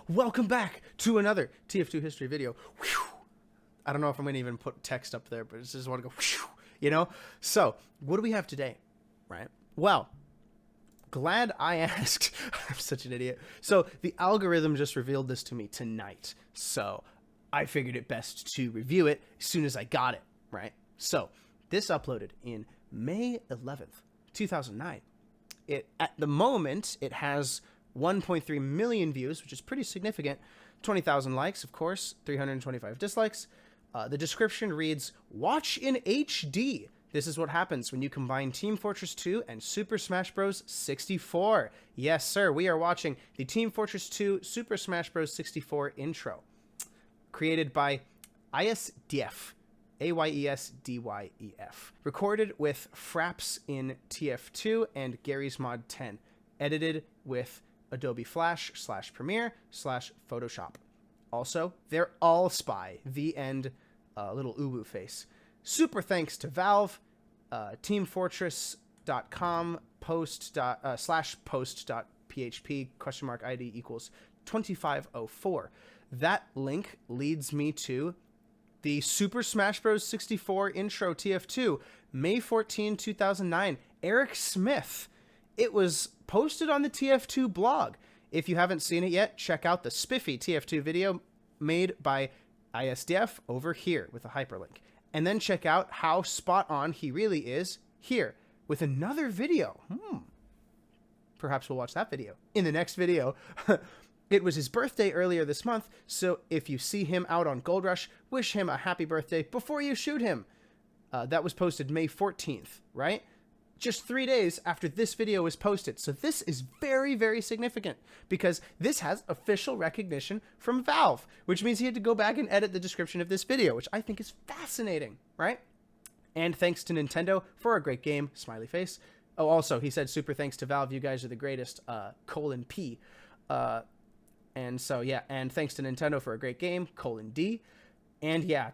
welcome back to another TF2 history video. Whew. I don't know if I'm going to even put text up there, but I just want to go, whew, you know? So, what do we have today, right? Well, glad I asked. I'm such an idiot. So, the algorithm just revealed this to me tonight. So, I figured it best to review it as soon as I got it, right? So, this uploaded in May 11th, 2009. At the moment, it has 1.3 million views, which is pretty significant. 20,000 likes, of course, 325 dislikes. The description reads, "Watch in HD. This is what happens when you combine Team Fortress 2 and Super Smash Bros. 64. Yes, sir, we are watching the Team Fortress 2 Super Smash Bros. 64 intro. Created by ayesdyef. AYESDYEF. Recorded with Fraps in TF2 and Gary's Mod 10. Edited with Adobe Flash / Premiere / Photoshop. Also, they're all spy. The end, little uwu face. Super thanks to Valve, teamfortress.com, post./post.php, !ID equals 2504. That link leads me to the Super Smash Bros. 64 intro TF2, May 14, 2009. Eric Smith. It was posted on the TF2 blog. If you haven't seen it yet, check out the spiffy TF2 video made by ayesdyef over here with a hyperlink. And then check out how spot on he really is here with another video. Perhaps we'll watch that video in the next video. It was his birthday earlier this month, so if you see him out on Gold Rush, wish him a happy birthday before you shoot him. That was posted May 14th, right? Just 3 days after this video was posted. So this is very, very significant because this has official recognition from Valve, which means he had to go back and edit the description of this video, which I think is fascinating, right? And thanks to Nintendo for a great game, smiley face. Oh, also, he said super thanks to Valve, you guys are the greatest, :P. And so, yeah, and thanks to Nintendo for a great game, :D. And yeah, ...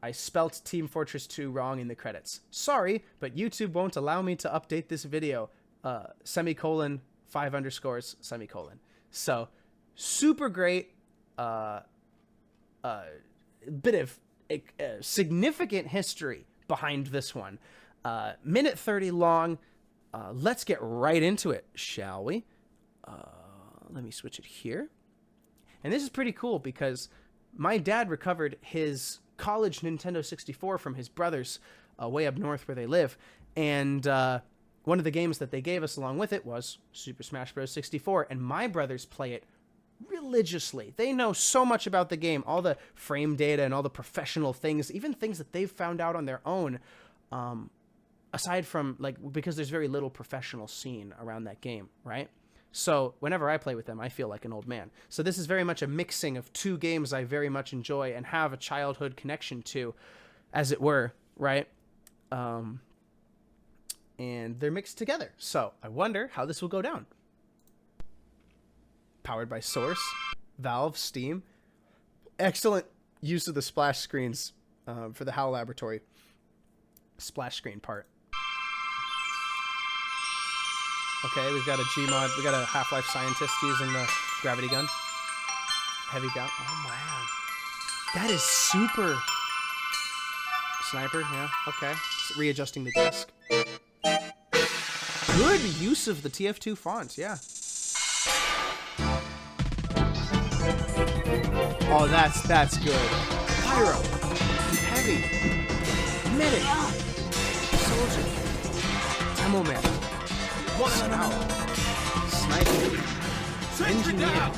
I spelt Team Fortress 2 wrong in the credits. Sorry, but YouTube won't allow me to update this video, ;5 _. So, super great, bit of significant history behind this one. Minute 30 long. Let's get right into it, shall we? Let me switch it here. And this is pretty cool because my dad recovered his college Nintendo 64 from his brothers way up north where they live. And one of the games that they gave us along with it was Super Smash Bros. 64. And my brothers play it religiously. They know so much about the game, all the frame data and all the professional things, even things that they've found out on their own. Aside from, like, because there's very little professional scene around that game, right? So whenever I play with them, I feel like an old man. So this is very much a mixing of two games I very much enjoy and have a childhood connection to, as it were, right? And they're mixed together. So I wonder how this will go down. Powered by Source, Valve, Steam. Excellent use of the splash screens for the HAL Laboratory splash screen part. Okay, we've got a Gmod. We got a Half-Life scientist using the gravity gun. Heavy gun. Oh, man. That is super. Sniper, yeah, okay. Readjusting the desk. Good use of the TF2 font, yeah. Oh, that's good. Pyro. Heavy. Medic. Soldier. Demo man. Scout. Sniper. Engineer.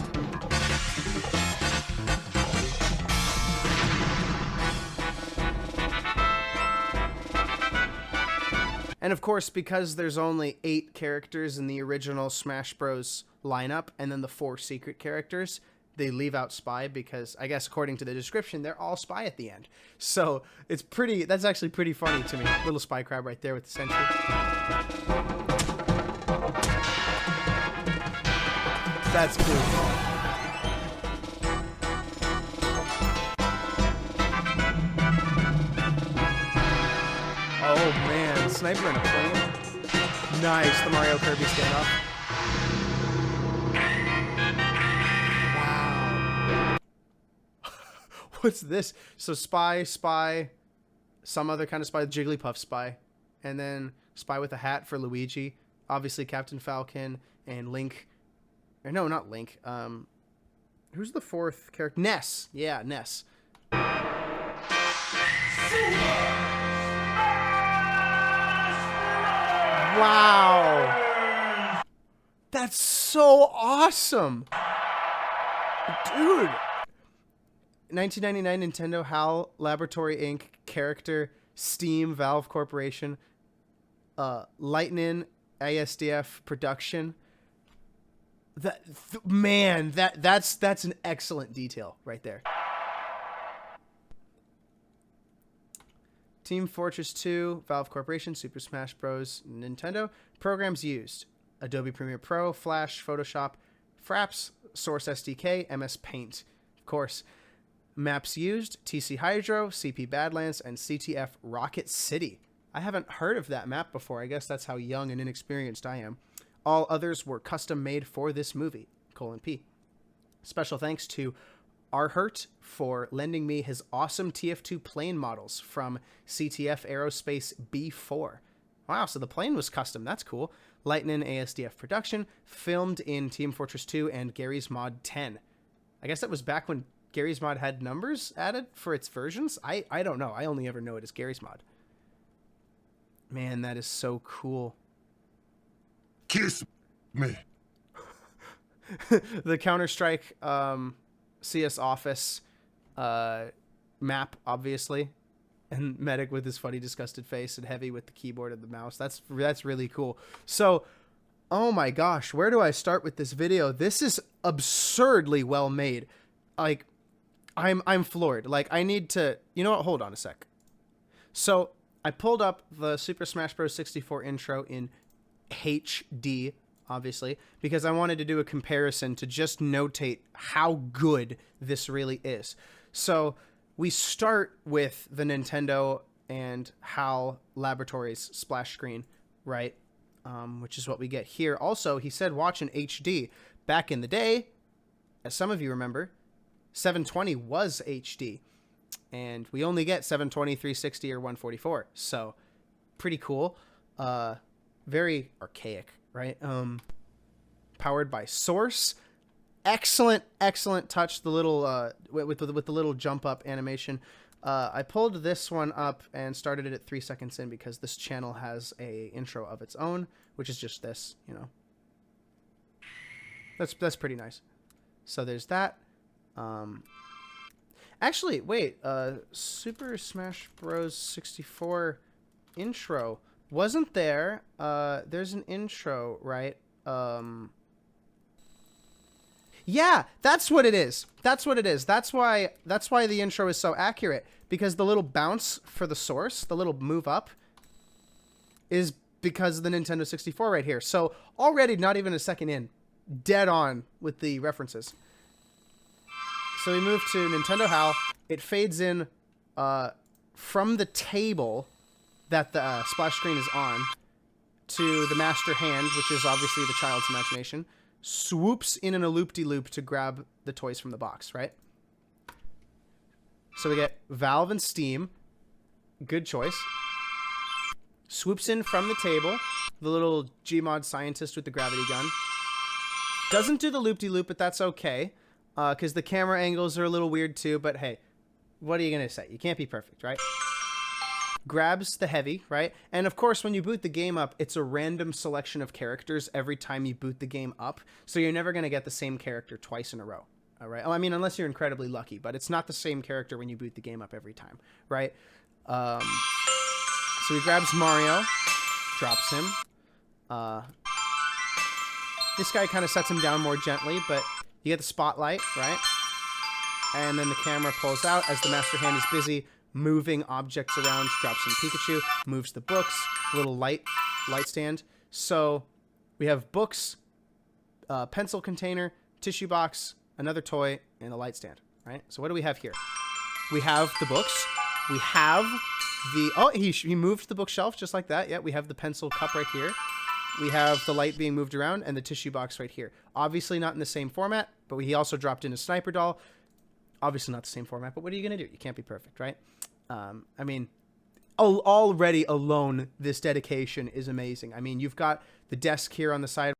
And of course, because there's only 8 characters in the original Smash Bros. Lineup, and then the 4 secret characters, they leave out spy because, I guess according to the description, they're all spy at the end. So it's that's actually pretty funny to me. Little spy crab right there with the sentry. That's cool. Oh man, sniper in a plane. Nice, the Mario Kirby standoff. Wow. What's this? So Spy, Spy, some other kind of Spy, Jigglypuff Spy, and then Spy with a hat for Luigi. Obviously Captain Falcon and Link. Or no, not Link. Who's the fourth character? Ness. Yeah, Ness. Wow. That's so awesome. Dude. 1999 Nintendo HAL Laboratory Inc. character, Steam Valve Corporation, Lightning ASDF production. That's an excellent detail right there. Team Fortress 2, Valve Corporation, Super Smash Bros. Nintendo. Programs used: Adobe Premiere Pro, Flash, Photoshop, Fraps, Source SDK, MS Paint. Of course. Maps used: TC Hydro, CP Badlands, and CTF Rocket City. I haven't heard of that map before. I guess that's how young and inexperienced I am. All others were custom made for this movie, :P. Special thanks to Arhurt for lending me his awesome TF2 plane models from CTF Aerospace B4. Wow, so the plane was custom. That's cool. Lightning ASDF production, filmed in Team Fortress 2 and Gary's Mod 10. I guess that was back when Gary's Mod had numbers added for its versions? I don't know. I only ever know it as Gary's Mod. Man, that is so cool. Kiss me. The Counter-Strike CS Office map, obviously. And Medic with his funny, disgusted face, and Heavy with the keyboard and the mouse. That's really cool. So, oh my gosh, where do I start with this video? This is absurdly well made. Like, I'm floored. Like, I need to... You know what? Hold on a sec. So, I pulled up the Super Smash Bros. 64 intro in HD, obviously, because I wanted to do a comparison to just notate how good this really is. So, we start with the Nintendo and HAL Laboratories splash screen, right? Which is what we get here. Also, he said watch in HD. Back in the day, as some of you remember, 720 was HD. And we only get 720, 360, or 144. So, pretty cool. Very archaic, right? Powered by Source. Excellent touch. The little with the little jump up animation. I pulled this one up and started it at 3 seconds in because this channel has a intro of its own, which is just this. You know, that's pretty nice. So there's that. Actually, wait. Super Smash Bros. 64 intro wasn't there. There's an intro, right? Yeah, that's what it is. That's what it is. That's why the intro is so accurate, because the little bounce for the Source, the little move up, is because of the Nintendo 64 right here. So already not even a second in, dead on with the references. So we move to Nintendo HAL. It fades in from the table that the splash screen is on to the master hand, which is obviously the child's imagination. Swoops in a loop-de-loop to grab the toys from the box, right? So we get Valve and Steam. Good choice. Swoops in from the table. The little Gmod scientist with the gravity gun. Doesn't do the loop-de-loop, but that's okay. Because the camera angles are a little weird too, but hey, what are you going to say? You can't be perfect, right? Grabs the Heavy, right? And of course, when you boot the game up, it's a random selection of characters every time you boot the game up. So you're never going to get the same character twice in a row, all right? I mean, unless you're incredibly lucky, but it's not the same character when you boot the game up every time, right? So he grabs Mario, drops him. This guy kind of sets him down more gently, but you get the spotlight, right? And then the camera pulls out as the master hand is busy moving objects around. Drops in Pikachu, moves the books, little light stand. So we have books, pencil container, tissue box, another toy, and a light stand, right? So what do we have here? We have the books. We have the... Oh, he moved the bookshelf just like that. Yeah, we have the pencil cup right here. We have the light being moved around and the tissue box right here. Obviously not in the same format, but he also dropped in a sniper doll. Obviously not the same format, but what are you going to do? You can't be perfect, right? I mean, already alone, this dedication is amazing. I mean, you've got the desk here on the side.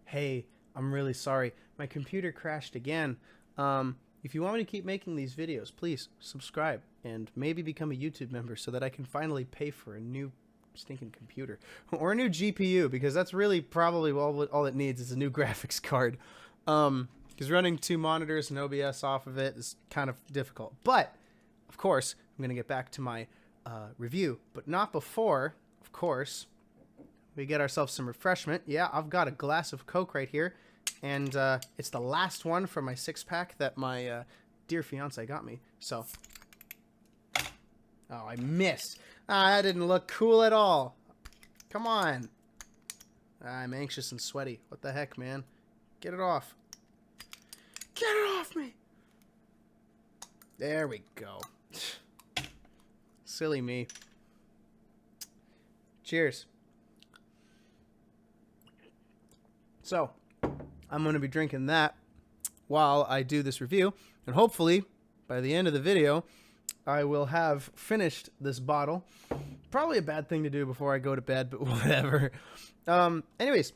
Hey, I'm really sorry. My computer crashed again. If you want me to keep making these videos, please subscribe and maybe become a YouTube member so that I can finally pay for a new stinking computer or a new GPU, because that's really probably all it needs is a new graphics card. Because running 2 monitors and OBS off of it is kind of difficult. But, of course, I'm going to get back to my review, but not before, of course, we get ourselves some refreshment. Yeah, I've got a glass of Coke right here, and it's the last one from my 6-pack that my dear fiance got me. So, oh, I missed. That didn't look cool at all. Come on. I'm anxious and sweaty. What the heck, man? Get it off. Get it off me. There we go. Silly me. Cheers. So, I'm going to be drinking that while I do this review, and hopefully, by the end of the video, I will have finished this bottle. Probably a bad thing to do before I go to bed, but whatever. Anyways,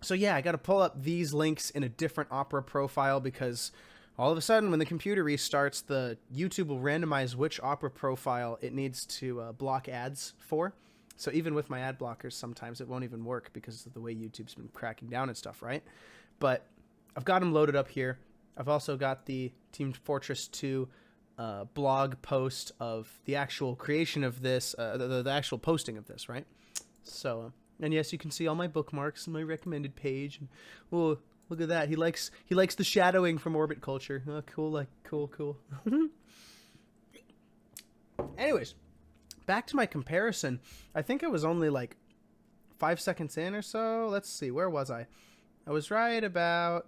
so yeah, I got to pull up these links in a different Opera profile, because all of a sudden, when the computer restarts, the YouTube will randomize which Opera profile it needs to block ads for. So even with my ad blockers, sometimes it won't even work because of the way YouTube's been cracking down and stuff, right? But I've got them loaded up here. I've also got the Team Fortress 2 blog post of the actual creation of this, the actual posting of this, right? So, and yes, you can see all my bookmarks and my recommended page. And, oh, look at that. He likes the shadowing from Orbit Culture. Oh, cool, cool. Anyways, back to my comparison. I think I was only like 5 seconds in or so. Let's see, where was I? I was right about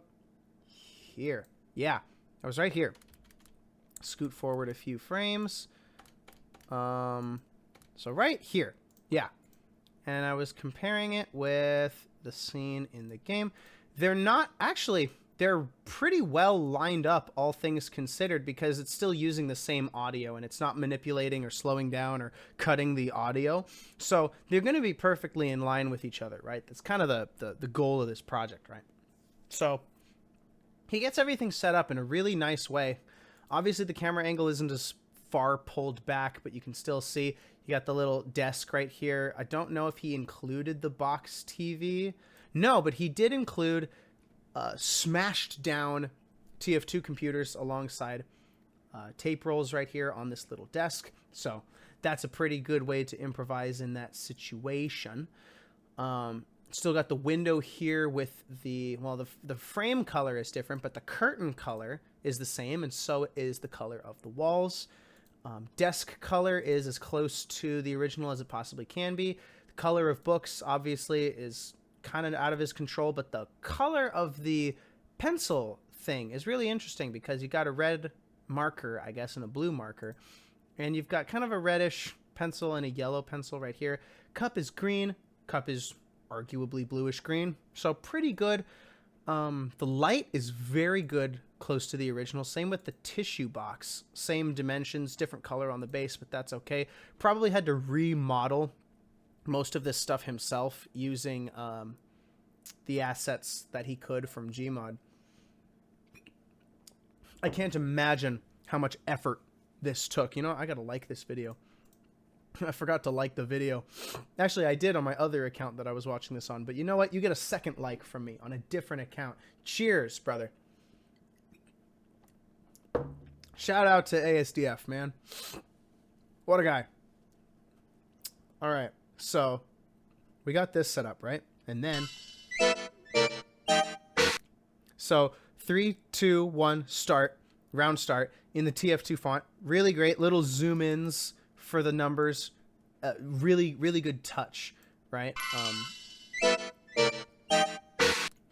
here. Yeah, I was right here. Scoot forward a few frames. So right here. Yeah. And I was comparing it with the scene in the game. They're not actually, they're pretty well lined up, all things considered, because it's still using the same audio and it's not manipulating or slowing down or cutting the audio. So they're going to be perfectly in line with each other, right? That's kind of the goal of this project, right? So he gets everything set up in a really nice way. Obviously, the camera angle isn't as far pulled back, but you can still see you got the little desk right here. I don't know if he included the box TV. No, but he did include smashed down TF2 computers alongside tape rolls right here on this little desk. So that's a pretty good way to improvise in that situation. Still got the window here with the, well, the frame color is different, but the curtain color is the same, and so is the color of the walls. Desk color is as close to the original as it possibly can be. The color of books, obviously, is kind of out of his control, but the color of the pencil thing is really interesting because you got a red marker, I guess, and a blue marker, and you've got kind of a reddish pencil and a yellow pencil right here. Cup is green. Cup is arguably bluish green, so pretty good. The light is very good, close to the original. Same with the tissue box, same dimensions, different color on the base, but that's okay. Probably had to remodel most of this stuff himself using the assets that he could from Gmod. I can't imagine how much effort this took. You know, I gotta like this video. I forgot to like the video. Actually, I did on my other account that I was watching this on, but you know what? You get a second like from me on a different account. Cheers, brother. Shout out to ASDF, man. What a guy. All right, so we got this set up, right? And then, so 3, 2, 1, start, round start in the TF2 font. Really great little zoom ins for the numbers. Really good touch, right?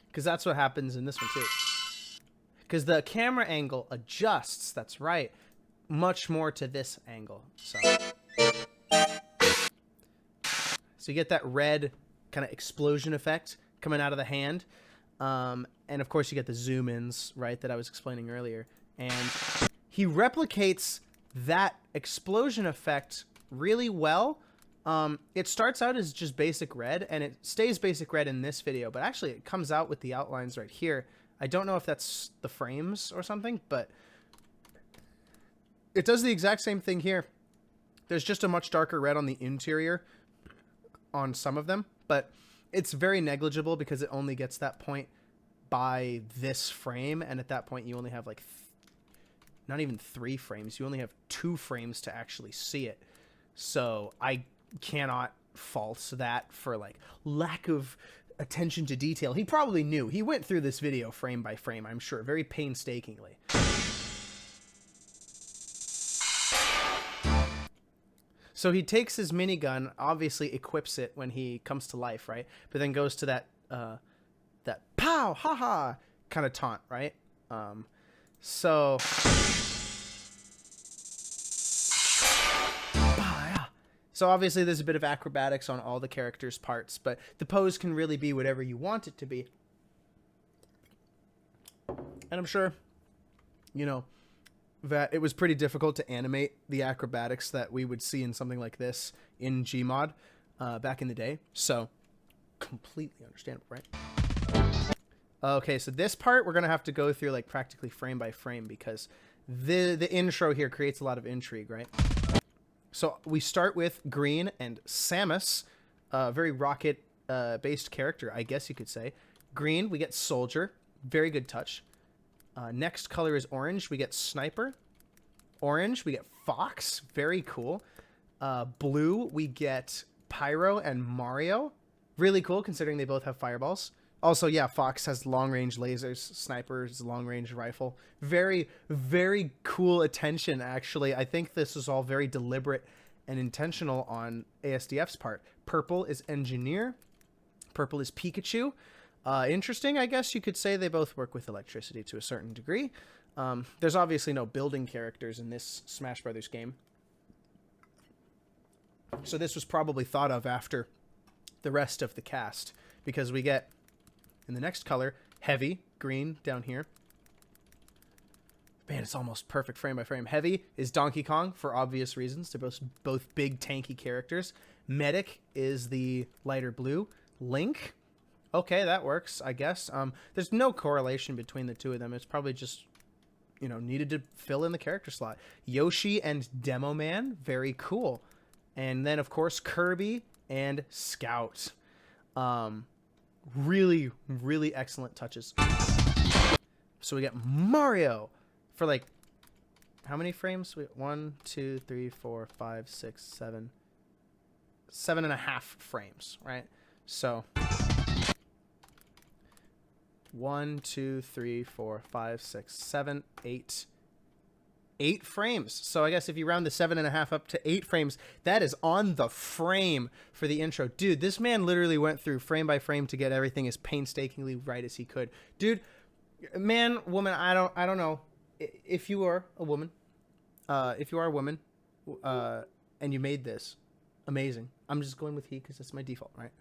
Because that's what happens in this one too. Because the camera angle adjusts, that's right, much more to this angle. So you get that red kind of explosion effect coming out of the hand. And of course you get the zoom ins, right, that I was explaining earlier. And he replicates that explosion effect really well. It starts out as just basic red, and it stays basic red in this video, but actually it comes out with the outlines right here. I don't know if that's the frames or something, but it does the exact same thing here. There's just a much darker red on the interior on some of them, but it's very negligible because it only gets that point by this frame, and at that point you only have like not even 3 frames. You only have 2 frames to actually see it. So I cannot fault that for like lack of attention to detail. He probably knew. He went through this video frame by frame, I'm sure, very painstakingly. So he takes his minigun, obviously equips it when he comes to life, right? But then goes to that that pow, haha kind of taunt, right? So obviously there's a bit of acrobatics on all the characters' parts, but the pose can really be whatever you want it to be. And I'm sure, you know, that it was pretty difficult to animate the acrobatics that we would see in something like this in Gmod back in the day. So completely understandable, right? Okay, so this part we're gonna have to go through like practically frame by frame because the intro here creates a lot of intrigue, right? So we start with Green and Samus, very rocket based character, I guess you could say. Green, we get Soldier, very good touch. Next color is Orange, we get Sniper. Orange, we get Fox, very cool. Blue, we get Pyro and Mario, really cool considering they both have fireballs. Also, yeah, Fox has long-range lasers, Sniper's long-range rifle. Very, very cool attention, actually. I think this is all very deliberate and intentional on ASDF's part. Purple is Engineer. Purple is Pikachu. Interesting, I guess you could say they both work with electricity to a certain degree. There's obviously no building characters in this Smash Brothers game. So this was probably thought of after the rest of the cast, because we get, in the next color, Heavy, green, down here. Man, it's almost perfect frame by frame. Heavy is Donkey Kong, for obvious reasons. They're both big, tanky characters. Medic is the lighter blue. Link, okay, that works, I guess. There's no correlation between the two of them. It's probably just, you know, needed to fill in the character slot. Yoshi and Demo Man, very cool. And then, of course, Kirby and Scout. Really, really excellent touches. So we get Mario for like, how many frames? 1, 2, 3, 4, 5, 6, 7. 7.5 frames, right? So 1, 2, 3, 4, 5, 6, 7, 8. 8 frames. So I guess if you round the 7.5 up to 8 frames, that is on the frame for the intro. Dude, this man literally went through frame by frame to get everything as painstakingly right as he could. Dude, man, woman, I don't know. If you are a woman, and you made this, amazing. I'm just going with he because that's my default, right?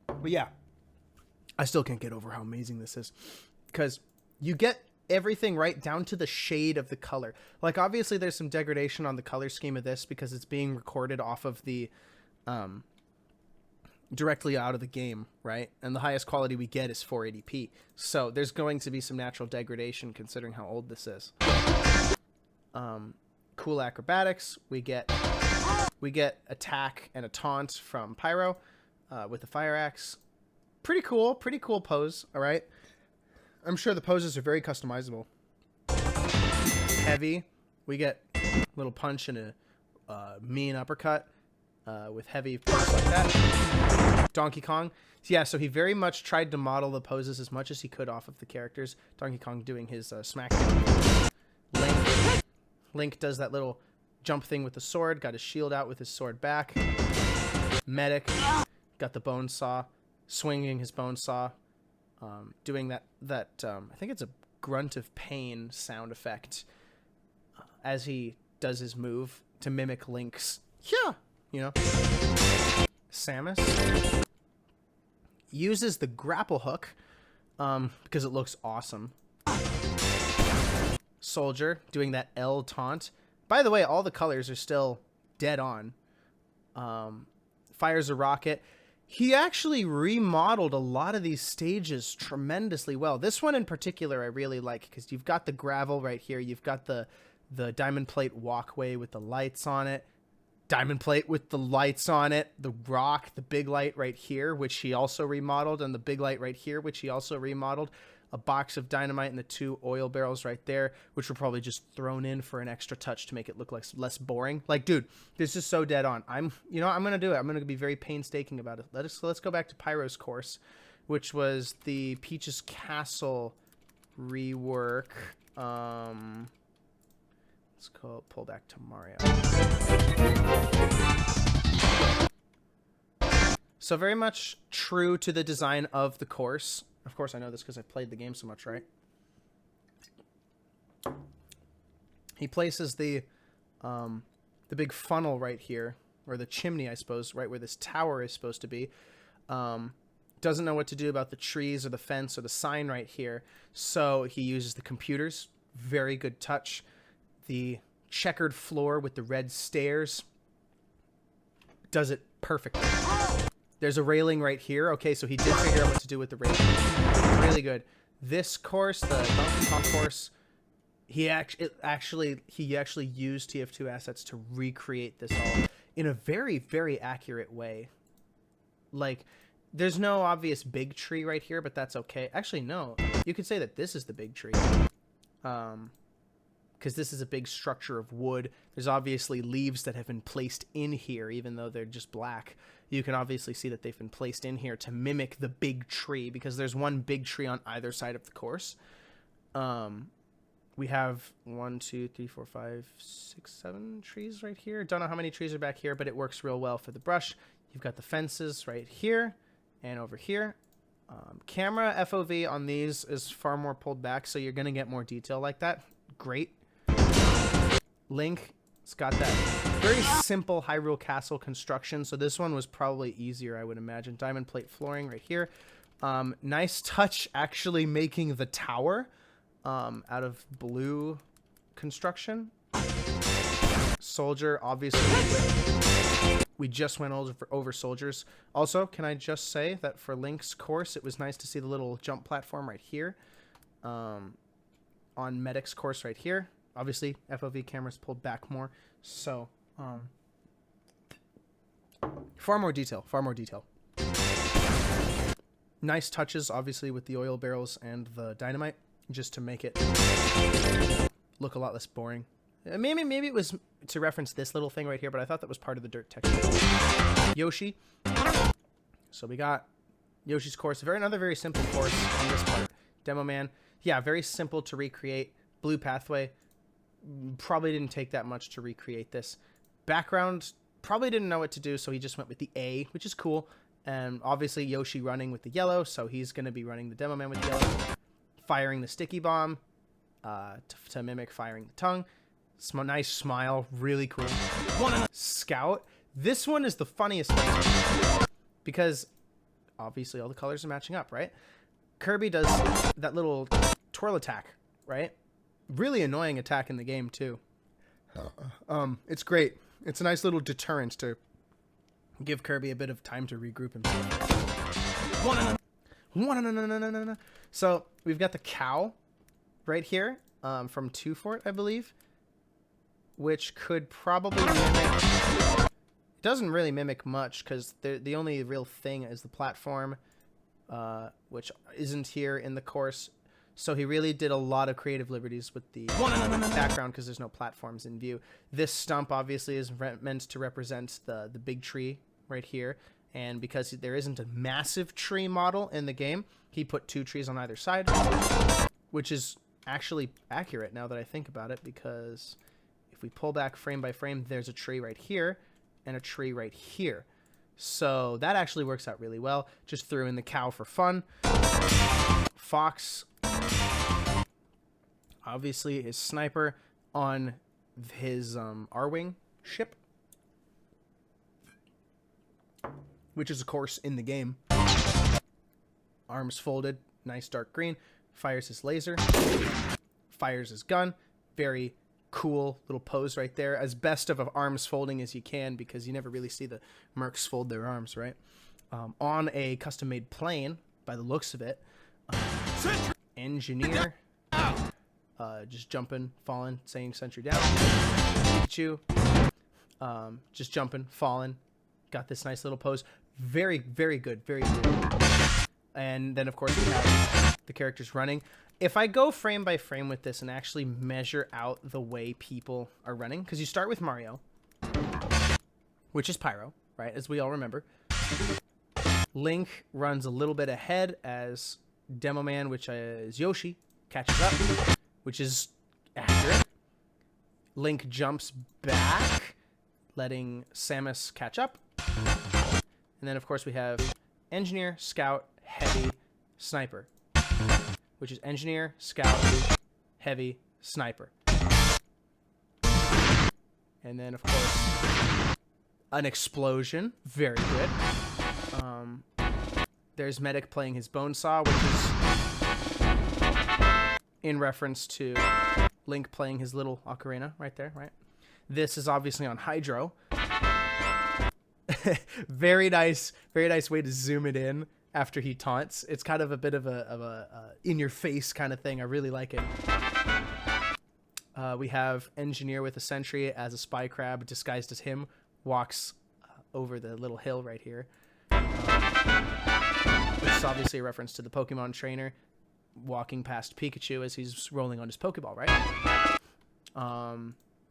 But yeah, I still can't get over how amazing this is, because you get everything right down to the shade of the color. Like, obviously there's some degradation on the color scheme of this because it's being recorded off of the directly out of the game, right? And the highest quality we get is 480p, so there's going to be some natural degradation considering how old this is. Cool acrobatics. We get attack and a taunt from Pyro with the fire axe. Pretty cool pose. All right, I'm sure the poses are very customizable. Heavy, we get a little punch and a mean uppercut with Heavy punch like that. Donkey Kong, yeah, so he very much tried to model the poses as much as he could off of the characters. Donkey Kong doing his smackdown. Link does that little jump thing with the sword, got his shield out with his sword back. Medic got the bone saw, swinging his bone saw. Doing that I think it's a grunt of pain sound effect as he does his move to mimic Link's, yeah, you know. Samus uses the grapple hook because it looks awesome. Soldier doing that L taunt. By the way, all the colors are still dead on. Fires a rocket. He actually remodeled a lot of these stages tremendously well. This one in particular I really like because you've got the gravel right here. You've got the diamond plate walkway with the lights on it. Diamond plate with the lights on it. The rock, the big light right here, which he also remodeled. And the big light right here, which he also remodeled. A box of dynamite and the 2 oil barrels right there, which were probably just thrown in for an extra touch to make it look like less boring. Like, dude, this is so dead on. I'm gonna do it. I'm gonna be very painstaking about it. Let's go back to Pyro's course, which was the Peach's Castle rework. Let's go pull back to Mario. So very much true to the design of the course. Of course, I know this because I've played the game so much, right? He places the big funnel right here, or the chimney, I suppose, right where this tower is supposed to be. Doesn't know what to do about the trees or the fence or the sign right here, so he uses the computers. Very good touch. The checkered floor with the red stairs does it perfectly. There's a railing right here. Okay, so he did figure out what to do with the railing. Really good. This course, the Donkey Kong course, he actually used TF2 assets to recreate this all in a very, very accurate way. Like, there's no obvious big tree right here, but that's okay. Actually, no. You could say that this is the big tree. Because this is a big structure of wood. There's obviously leaves that have been placed in here, even though they're just black. You can obviously see that they've been placed in here to mimic the big tree, because there's one big tree on either side of the course. We have 1, 2, 3, 4, 5, 6, 7 trees right here. Don't know how many trees are back here, but it works real well for the brush. You've got the fences right here and over here. Camera FOV on these is far more pulled back, so you're going to get more detail like that. Great. Link, it's got that very simple Hyrule Castle construction, so this one was probably easier, I would imagine. Diamond plate flooring right here. Nice touch actually making the tower out of blue construction. Soldier, obviously, we just went over soldiers. Also, can I just say that for Link's course, it was nice to see the little jump platform right here. On Medic's course right here. Obviously, FOV cameras pulled back more, so far more detail. Nice touches, obviously, with the oil barrels and the dynamite, just to make it look a lot less boring. Maybe it was to reference this little thing right here, but I thought that was part of the dirt texture. Yoshi. So we got Yoshi's course. Another very simple course on this part. Demo Man. Yeah, very simple to recreate. Blue pathway. Probably didn't take that much to recreate this. Background, probably didn't know what to do, so he just went with the A, which is cool. And obviously Yoshi running with the yellow, so he's going to be running the Demo Man with the yellow. Firing the sticky bomb to mimic firing the tongue. Nice smile, really cool. Scout. This one is the funniest one because obviously all the colors are matching up, right? Kirby does that little twirl attack, right? Really annoying attack in the game too. It's great. It's a nice little deterrent to give Kirby a bit of time to regroup himself. So we've got the cow right here from 2 Fort, I believe, which could probably mimic. It doesn't really mimic much because the only real thing is the platform, which isn't here in the course. So he really did a lot of creative liberties with the background because there's no platforms in view. This stump obviously is meant to represent the big tree right here. And because there isn't a massive tree model in the game, he put 2 trees on either side, which is actually accurate now that I think about it, because if we pull back frame by frame, there's a tree right here and a tree right here. So that actually works out really well. Just threw in the cow for fun. Fox, obviously his sniper on his R-Wing ship, which is of course in the game. Arms folded, nice dark green. Fires his laser, fires his gun, very cool little pose right there, as best of arms folding as you can, because you never really see the mercs fold their arms, right? On a custom-made plane, by the looks of it. Engineer. Just jumping, falling, saying sentry down. Pikachu. Just jumping, falling. Got this nice little pose. Very, very good. Very good. And then, of course, we have the characters running. If I go frame by frame with this and actually measure out the way people are running, because you start with Mario, which is Pyro, right, as we all remember. Link runs a little bit ahead as Demo Man, which is Yoshi, catches up, which is accurate. Link jumps back, letting Samus catch up. And then, of course, we have Engineer, Scout, Heavy, Sniper, which is Engineer, Scout, Heavy, Sniper. And then, of course, an explosion. Very good. There's Medic playing his bone saw, which is in reference to Link playing his little ocarina right there, right? This is obviously on Hydro. Very nice way to zoom it in after he taunts. It's kind of a bit of a in-your-face kind of thing. I really like it. We have Engineer with a sentry as a spy crab disguised as him walks over the little hill right here. Which is obviously a reference to the Pokemon trainer walking past Pikachu as he's rolling on his Pokeball, right?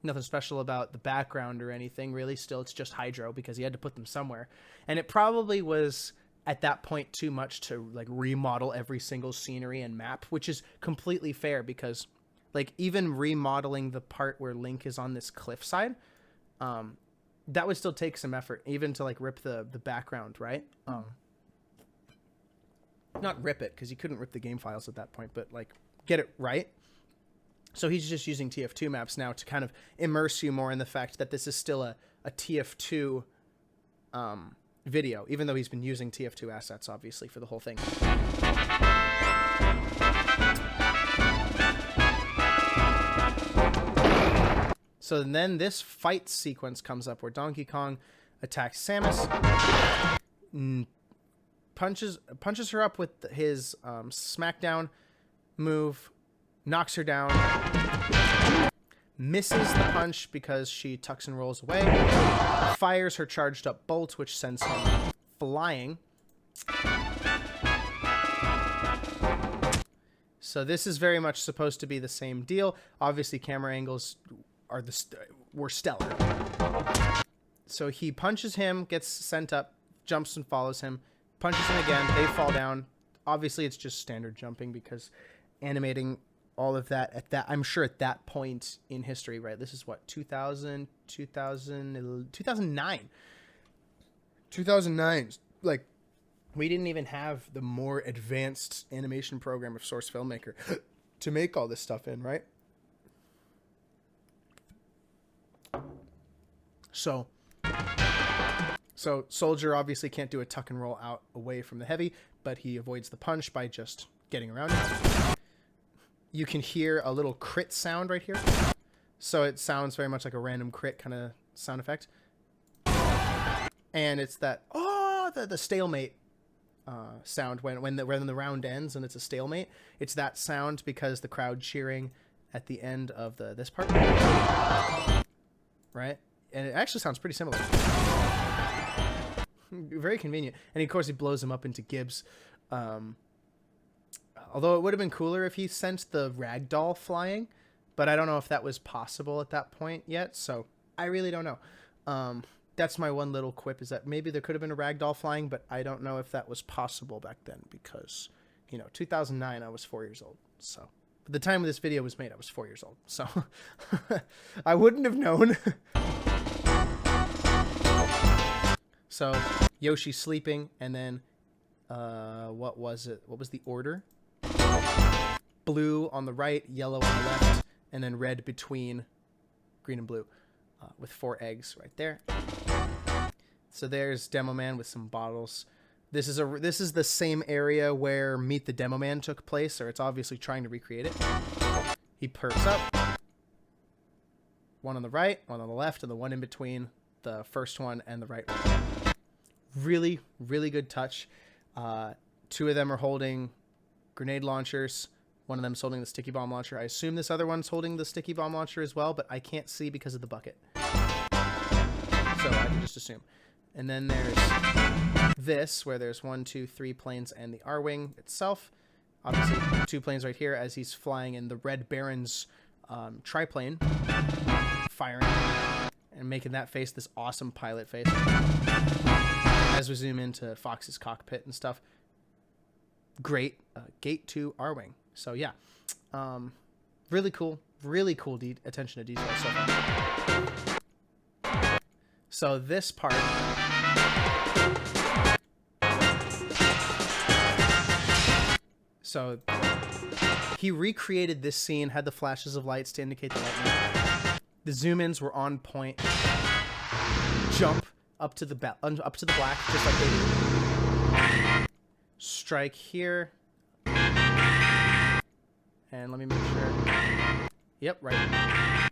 Nothing special about the background or anything, really. Still, it's just Hydro because he had to put them somewhere. And it probably was, at that point, too much to like remodel every single scenery and map, which is completely fair because like even remodeling the part where Link is on this cliffside, that would still take some effort, even to like rip the background, right? Not rip it, because you couldn't rip the game files at that point, but like get it right. So he's just using TF2 maps now to kind of immerse you more in the fact that this is still a TF2 video, even though he's been using TF2 assets, obviously, for the whole thing. So then this fight sequence comes up where Donkey Kong attacks Samus, punches her up with his smackdown move, knocks her down, misses the punch because she tucks and rolls away, fires her charged up bolt, which sends him flying. So this is very much supposed to be the same deal. Obviously, camera angles were stellar. So he punches him, gets sent up, jumps and follows him, punches him again, they fall down. Obviously, it's just standard jumping because animating all of that at that, I'm sure at that point in history, right? This is what, 2009. 2009. Like, we didn't even have the more advanced animation program of Source Filmmaker to make all this stuff in, right? So Soldier obviously can't do a tuck and roll out away from the heavy, but he avoids the punch by just getting around it. You can hear a little crit sound right here. So it sounds very much like a random crit kind of sound effect. And it's that, the stalemate sound when the round ends and it's a stalemate. It's that sound because the crowd cheering at the end of this part. Right? And it actually sounds pretty similar. Very convenient. And of course he blows him up into Gibbs. Although it would have been cooler if he sent the ragdoll flying, but I don't know if that was possible at that point yet, so I really don't know. That's my one little quip, is that maybe there could have been a ragdoll flying, but I don't know if that was possible back then because, 2009, I was 4 years old, so... At the time this video was made, I was 4 years old, so I wouldn't have known. So Yoshi's sleeping, and then what was it? What was the order? Blue on the right, yellow on the left, and then red between green and blue, with 4 eggs right there. So there's Demo Man with some bottles. This is the same area where Meet the Demo Man took place, or it's obviously trying to recreate it. He perks up, one on the right, one on the left, and the one in between the first one and the right one. Really, really good touch. Two of them are holding grenade launchers. One of them's holding the sticky bomb launcher. I assume this other one's holding the sticky bomb launcher as well, but I can't see because of the bucket. So I can just assume. And then there's this, where there's 1, 2, 3 planes and the R-Wing itself. Obviously, 2 planes right here as he's flying in the Red Baron's triplane, firing and making that face this awesome pilot face. As we zoom into Fox's cockpit and stuff, great Gate 2 R-Wing. So yeah, really cool attention to detail so far. So this part, so he recreated this scene, had the flashes of lights to indicate the lightning. The zoom-ins were on point. Jump up to the black, just like they do. Strike here. And let me make sure. Yep, right.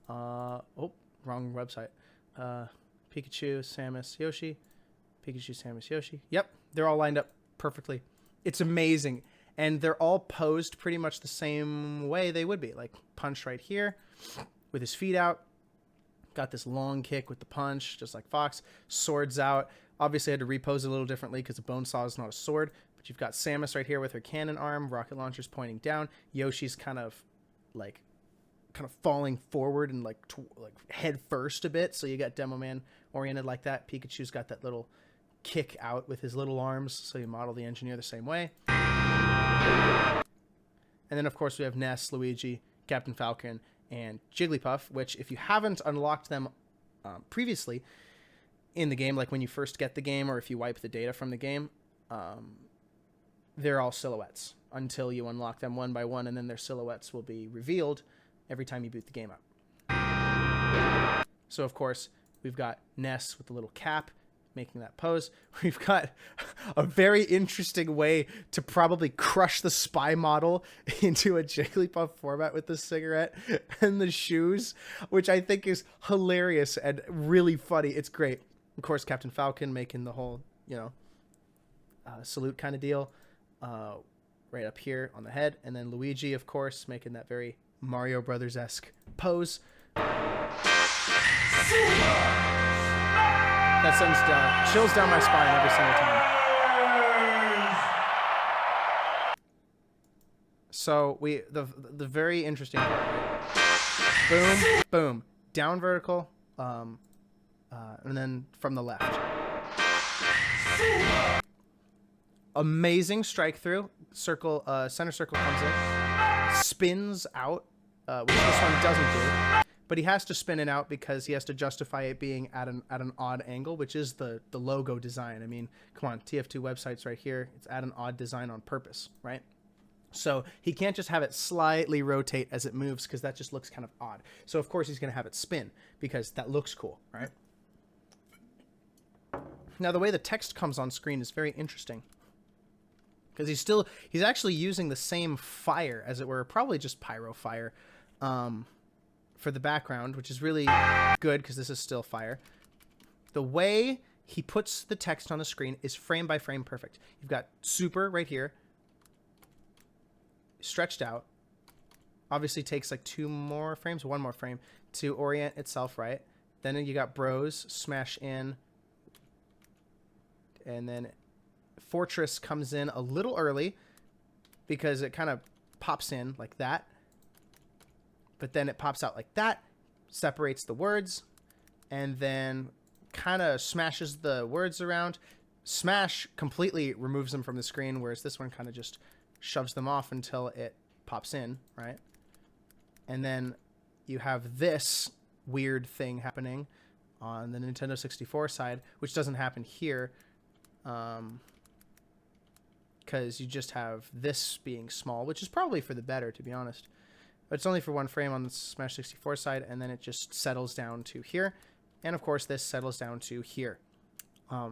Oh, wrong website. Pikachu, Samus, Yoshi. Pikachu, Samus, Yoshi. Yep, they're all lined up perfectly. It's amazing. And they're all posed pretty much the same way they would be. Like, punch right here with his feet out. Got this long kick with the punch, just like Fox. Swords out. Obviously, I had to repose a little differently because a bone saw is not a sword. But you've got Samus right here with her cannon arm, rocket launchers pointing down. Yoshi's kind of falling forward and like head first a bit. So you got Demo Man oriented like that. Pikachu's got that little kick out with his little arms. So you model the engineer the same way. And then, of course, we have Ness, Luigi, Captain Falcon, and Jigglypuff, which if you haven't unlocked them previously in the game, like when you first get the game or if you wipe the data from the game, they're all silhouettes until you unlock them one by one, and then their silhouettes will be revealed every time you boot the game up. So, of course, we've got Ness with the little cap making that pose. We've got a very interesting way to probably crush the spy model into a Jigglypuff format with the cigarette and the shoes, which I think is hilarious and really funny. It's great. Of course, Captain Falcon making the whole, salute kind of deal right up here on the head. And then Luigi, of course, making that very Mario Brothers-esque pose. That sends chills down my spine every single time. So the very interesting part, right? Boom, boom, down vertical, and then from the left. Amazing strike through. Circle, center circle comes in, spins out, which this one doesn't do. But he has to spin it out because he has to justify it being at an odd angle, which is the logo design. I mean, come on, TF2 website's right here. It's at an odd design on purpose, right? So he can't just have it slightly rotate as it moves because that just looks kind of odd. So, of course, he's going to have it spin because that looks cool, right? Now, the way the text comes on screen is very interesting because he's actually using the same fire, as it were, probably just pyro fire, for the background, which is really good because this is still fire. The way he puts the text on the screen is frame by frame perfect. You've got super right here, stretched out. Obviously takes like one more frame to orient itself right. Then you got bros, smash in, and then Fortress comes in a little early because it kind of pops in like that. But then it pops out like that, separates the words, and then kind of smashes the words around. Smash completely removes them from the screen, whereas this one kind of just shoves them off until it pops in, right? And then you have this weird thing happening on the Nintendo 64 side, which doesn't happen here, because you just have this being small, which is probably for the better, to be honest. But it's only for one frame on the Smash 64 side, and then it just settles down to here. And, of course, this settles down to here. I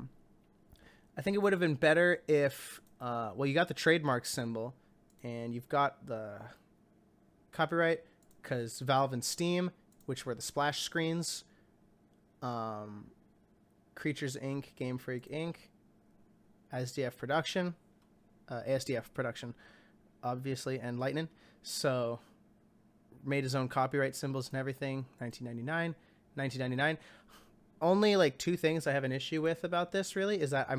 think it would have been better if, you got the trademark symbol, and you've got the copyright, because Valve and Steam, which were the splash screens, Creatures Inc., Game Freak Inc., ayesdyef Production, ASDF Production, obviously, and Lightning. So made his own copyright symbols and everything. 1999. Only like two things I have an issue with about this really is that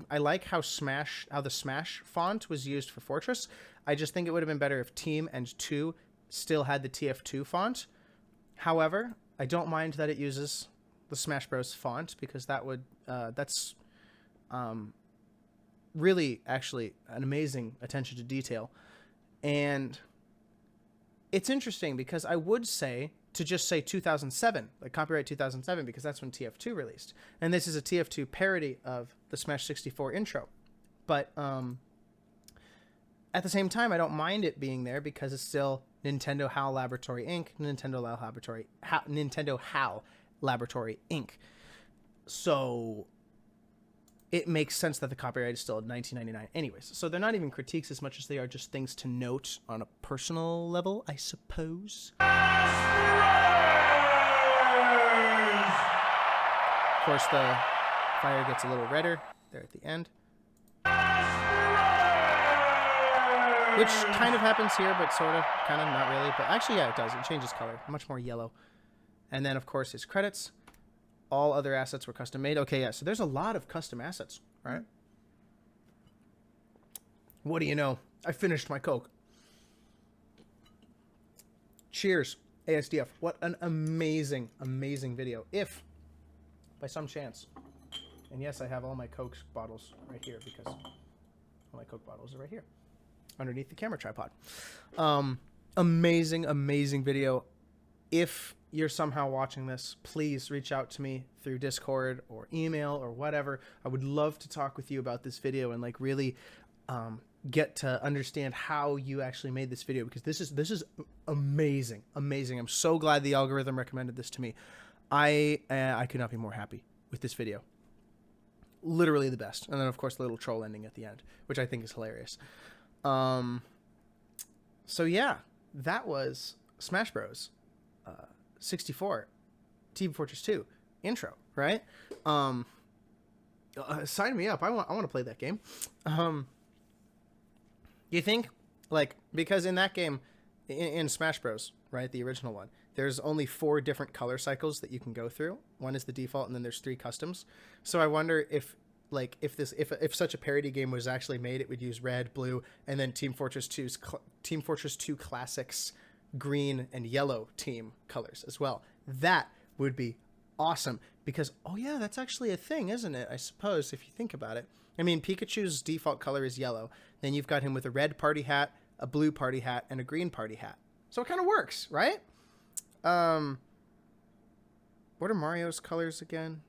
I like how the Smash font was used for Fortress. I just think it would have been better if Team and 2 still had the TF2 font. However, I don't mind that it uses the Smash Bros font because that's really actually an amazing attention to detail. And it's interesting because I would say to just say 2007, like copyright 2007, because that's when TF2 released. And this is a TF2 parody of the Smash 64 intro. But at the same time, I don't mind it being there because it's still Nintendo HAL Laboratory Inc., Nintendo HAL Laboratory Inc. So it makes sense that the copyright is still in 1999 anyways. So they're not even critiques as much as they are just things to note on a personal level, I suppose. Of course, the fire gets a little redder there at the end. Which kind of happens here, but sort of, kind of, not really. But actually, yeah, it does. It changes color. Much more yellow. And then, of course, his credits. All other assets were custom made. Okay, yeah, so there's a lot of custom assets, right? What do you know? I finished my Coke. Cheers, ASDF. What an amazing, amazing video. If, by some chance, and yes, I have all my Coke bottles right here because all my Coke bottles are right here underneath the camera tripod. Amazing, amazing video. If you're somehow watching this, please reach out to me through Discord or email or whatever. I would love to talk with you about this video and like really get to understand how you actually made this video, because this is amazing, amazing. I'm so glad the algorithm recommended this to me. I could not be more happy with this video. Literally the best. And then of course the little troll ending at the end, which I think is hilarious. So yeah, that was Smash Bros. 64 Team Fortress 2 intro, right? Sign me up. I want to play that game. You think, like, because in that game, in Smash Bros, right, the original one, there's only 4 different color cycles that you can go through. One is the default, and then there's 3 customs. So I wonder if, like, if such a parody game was actually made, it would use red, blue, and then Team Fortress 2 Classics green and yellow team colors as well. That would be awesome because, oh yeah, that's actually a thing, isn't it? I suppose if you think about it. I mean, Pikachu's default color is yellow. Then you've got him with a red party hat, a blue party hat, and a green party hat. So it kind of works, right? What are Mario's colors again?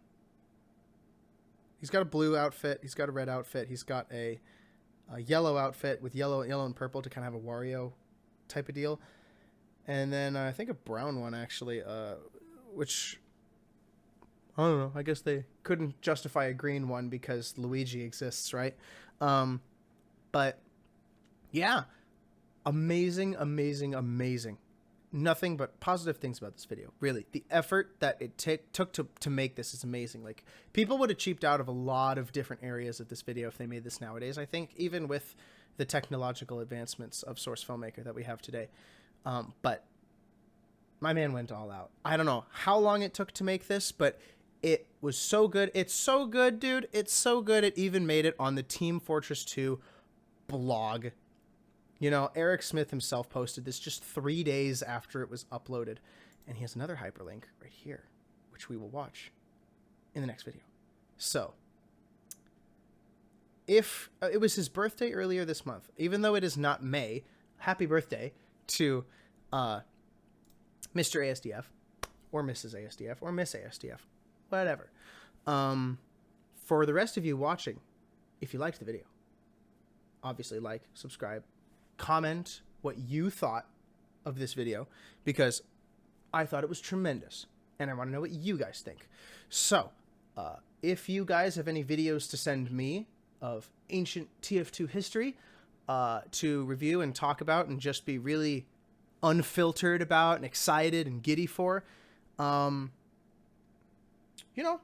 He's got a blue outfit. He's got a red outfit. He's got a yellow outfit with yellow and purple to kind of have a Wario type of deal. And then I think a brown one, actually, which, I don't know, I guess they couldn't justify a green one because Luigi exists, right? But, yeah, amazing, amazing, amazing. Nothing but positive things about this video, really. The effort that it took to make this is amazing. Like, people would have cheaped out of a lot of different areas of this video if they made this nowadays, I think, even with the technological advancements of Source Filmmaker that we have today. But my man went all out. I don't know how long it took to make this, but it was so good. It's so good, dude. It's so good. It even made it on the Team Fortress 2 blog. You know, Eric Smith himself posted this just 3 days after it was uploaded. And he has another hyperlink right here, which we will watch in the next video. So, if it was his birthday earlier this month, even though it is not May, happy birthday to Mr. ASDF or Mrs. ASDF or Miss ASDF, whatever. For the rest of you watching, if you liked the video, obviously like, subscribe, comment what you thought of this video, because I thought it was tremendous and I want to know what you guys think. So if you guys have any videos to send me of ancient TF2 history to review and talk about and just be really unfiltered about and excited and giddy for, you know,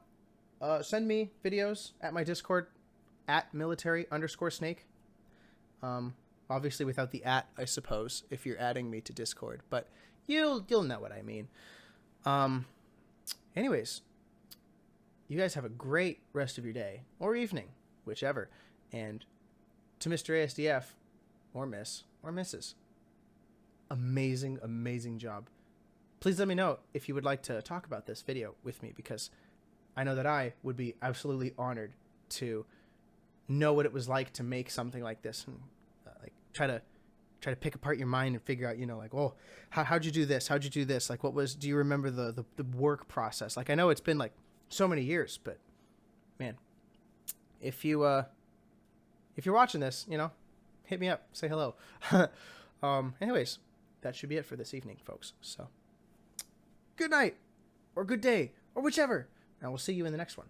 send me videos at my Discord at military_snake. Obviously without the at, I suppose, if you're adding me to Discord, but you'll know what I mean. Anyways, you guys have a great rest of your day or evening, whichever. And to Mr. ASDF or Miss or Mrs., amazing, amazing job. Please let me know if you would like to talk about this video with me, because I know that I would be absolutely honored to know what it was like to make something like this, and like try to pick apart your mind and figure out, you know, like, oh, how'd you do this? How'd you do this? Like, do you remember the work process? Like, I know it's been like so many years, but man, if you're watching this, you know, hit me up, say hello. Anyways, that should be it for this evening, folks. So good night or good day or whichever, and we'll see you in the next one.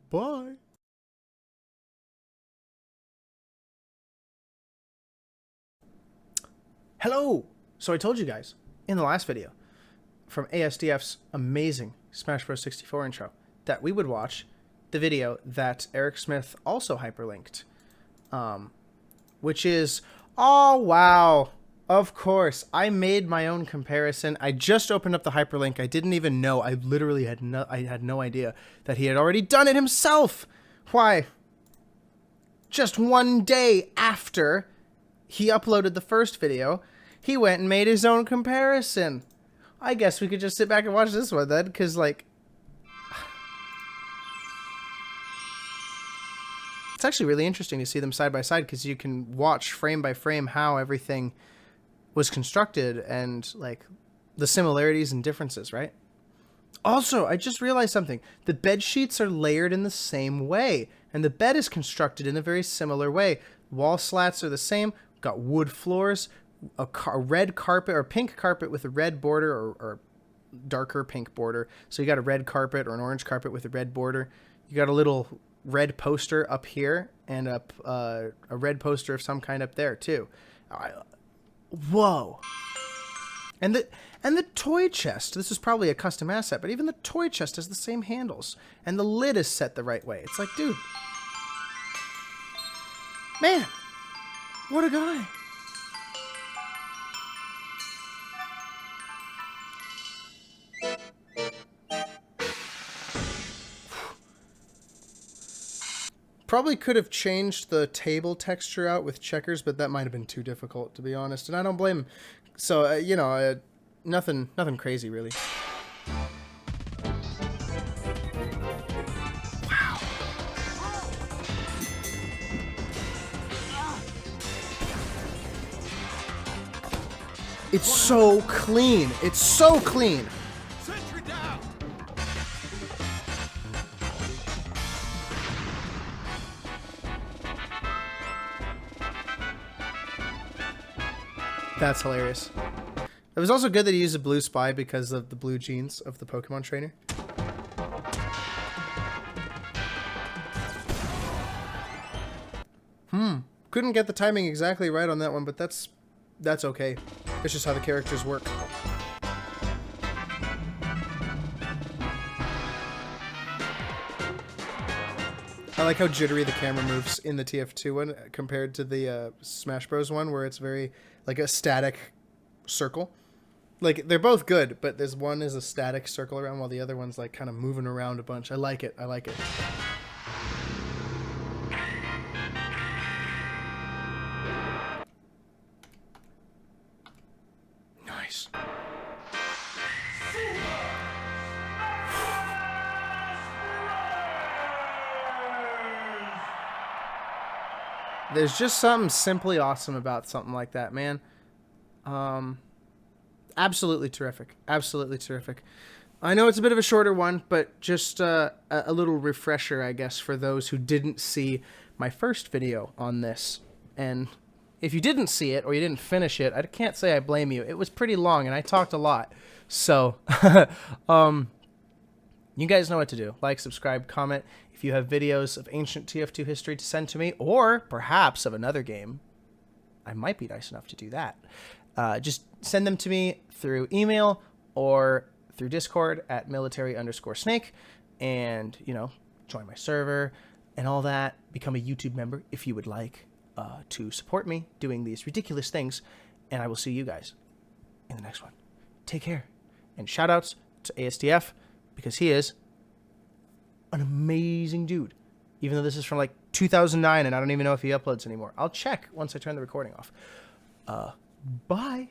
Bye. Hello! So I told you guys in the last video from ayesdyef's amazing Smash Bros. 64 intro that we would watch the video that Eric Smith also hyperlinked, which is, oh wow, of course, I made my own comparison. I just opened up the hyperlink. I didn't even know. I literally had no idea that he had already done it himself. Why? Just one day after he uploaded the first video, he went and made his own comparison. I guess we could just sit back and watch this one then, because, like, it's actually really interesting to see them side by side, because you can watch frame by frame how everything was constructed and, like, the similarities and differences, right? Also, I just realized something. The bed sheets are layered in the same way, and the bed is constructed in a very similar way. Wall slats are the same. Got wood floors, a red carpet or pink carpet with a red border, or darker pink border. So you got a red carpet or an orange carpet with a red border. You got a little red poster up here and a red poster of some kind up there too. Whoa. And the toy chest, this is probably a custom asset, but even the toy chest has the same handles, and the lid is set the right way. It's like, dude, man, what a guy. Probably could have changed the table texture out with checkers, but that might have been too difficult, to be honest, and I don't blame him. So, you know, nothing crazy, really. Wow. It's so clean. It's so clean. That's hilarious. It was also good that he used a blue spy because of the blue jeans of the Pokemon trainer. Couldn't get the timing exactly right on that one, but that's okay. It's just how the characters work. I like how jittery the camera moves in the TF2 one compared to the Smash Bros. One, where it's very like a static circle. Like, they're both good, but there's one is a static circle around while the other one's like kind of moving around a bunch. I like it. I like it. Nice. There's just something simply awesome about something like that, man. Absolutely terrific. Absolutely terrific. I know it's a bit of a shorter one, but just a little refresher, I guess, for those who didn't see my first video on this. And if you didn't see it or you didn't finish it, I can't say I blame you. It was pretty long and I talked a lot. So, you guys know what to do. Like, subscribe, comment. If you have videos of ancient TF2 history to send to me, or perhaps of another game, I might be nice enough to do that. just send them to me through email or through Discord at military_snake, and join my server and all that. Become a YouTube member if you would like to support me doing these ridiculous things, and I will see you guys in the next one. Take care, and shout outs to ayesdyef, because he is an amazing dude, even though this is from like 2009 and I don't even know if he uploads anymore. I'll check once I turn the recording off. Bye.